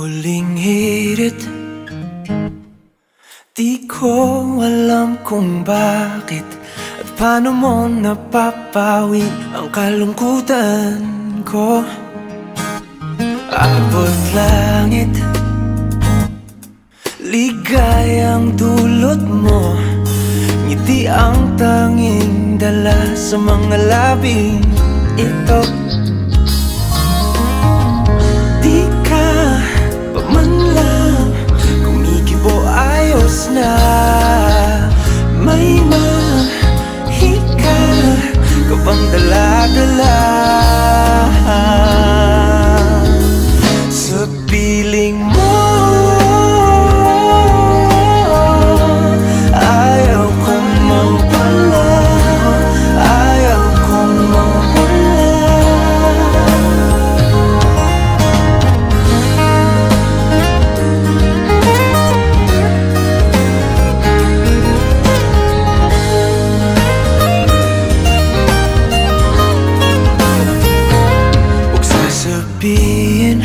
Huling hirit, di ko alam kung bakit at paano mo napapawi ang kalungkutan ko. Abot langit, ligayang dulot mo, ngiti ang tanging dala sa mga labing ito. Di ka pa man lang kumikibo, ayos na. May mahika ka bang dala-dala sa piling mo? Ayaw kong mawala, ayaw kong mawala. Huwag sasabihin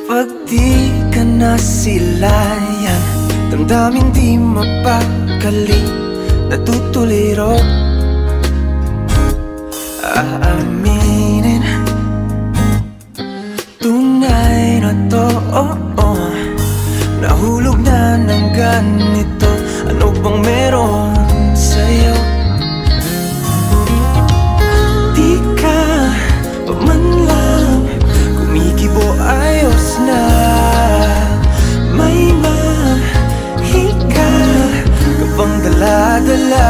pag di ka nasilayan, damdamin di mapakali, natutuliro. Aaminin, tunay na to, nahulog na ng ganito. Ano bang meron sa'yo? Di ka pa man lang kumikibo, ayos na. May mahika ka bang dala-dala